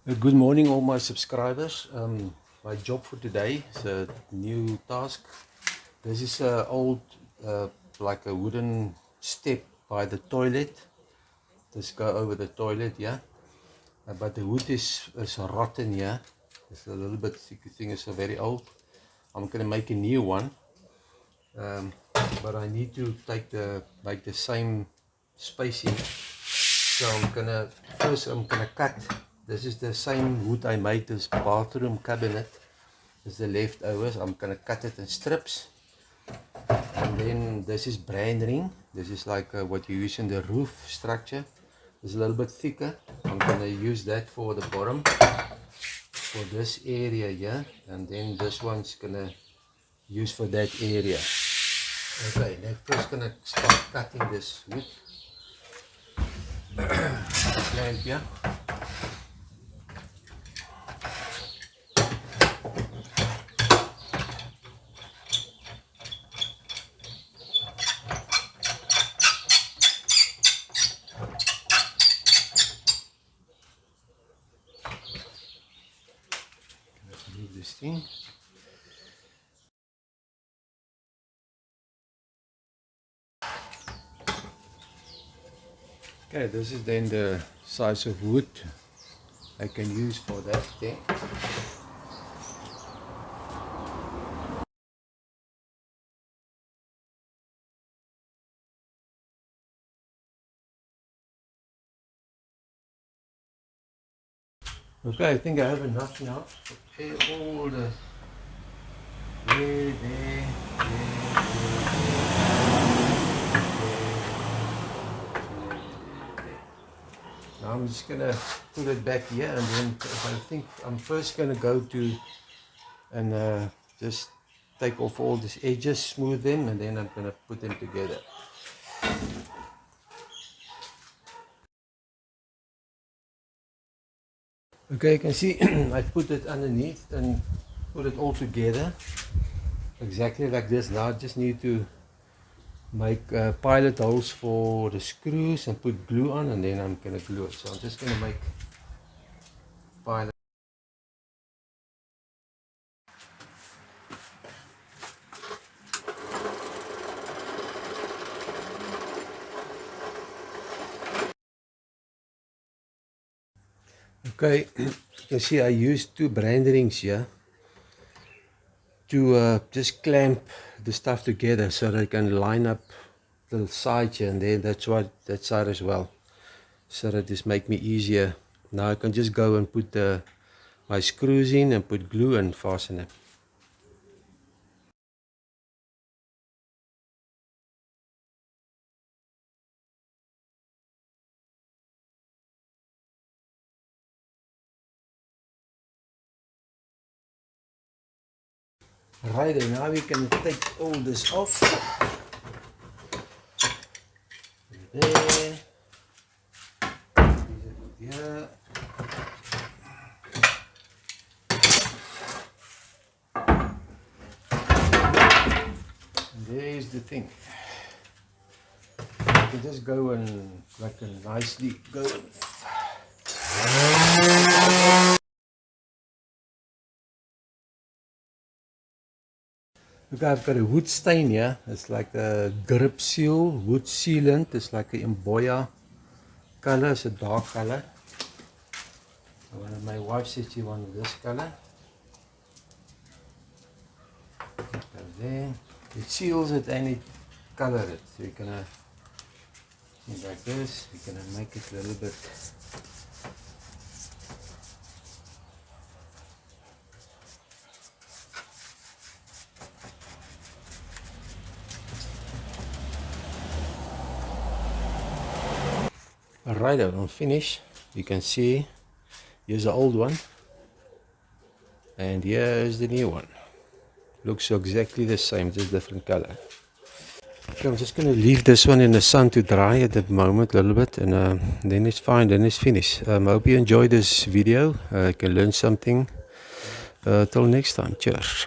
Good morning, all my subscribers. My job for today is a new task. This is an old, like a wooden step by the toilet. Just go over the toilet, yeah. But the wood is rotten, yeah. It's a little bit, the thing is very old. I'm gonna make a new one, but I need to make the same spacing. So I'm gonna cut. This is the same wood I made this bathroom cabinet. This is the leftovers. I'm gonna cut it in strips. And then this is brand ring. This is like what you use in the roof structure. It's a little bit thicker. I'm gonna use that for the bottom, for this area here. And then this one's gonna use for that area. Okay, now first gonna start cutting this wood. Clamp here. This thing. Okay, this is then the size of wood I can use for that thing. Okay, I think I have enough now. Okay, all the there. Now I'm just gonna put it back here, and then I think I'm first gonna go to and just take off all these edges, smooth them, and then I'm gonna put them together. Okay, you can see I put it underneath and put it all together exactly like this. Now I just need to make pilot holes for the screws and put glue on, and then I'm gonna glue it. So I'm just gonna make pilot. Okay, you can see I used two brand rings here to just clamp the stuff together so that I can line up the sides here, and then that's what that side as well, so that this make me easier. Now I can just go and put my screws in and put glue and fasten it. Right, and now we can take all this off. There. Yeah. And there's the thing. You can just go and like a nicely go and look, I've got a wood stain here. It's like a grip seal, wood sealant. It's like an emboya color. It's a dark color. My wife said she wanted this color. Go there. It seals it and it colors it. So you're gonna see like this. We're gonna make it a little bit. Alright, I'm finished. You can see here's the old one and here is the new one. Looks exactly the same, just different color. Okay, I'm just going to leave this one in the sun to dry at the moment a little bit, and then it's fine, then it's finished. I hope you enjoyed this video. You can learn something. Till next time, cheers.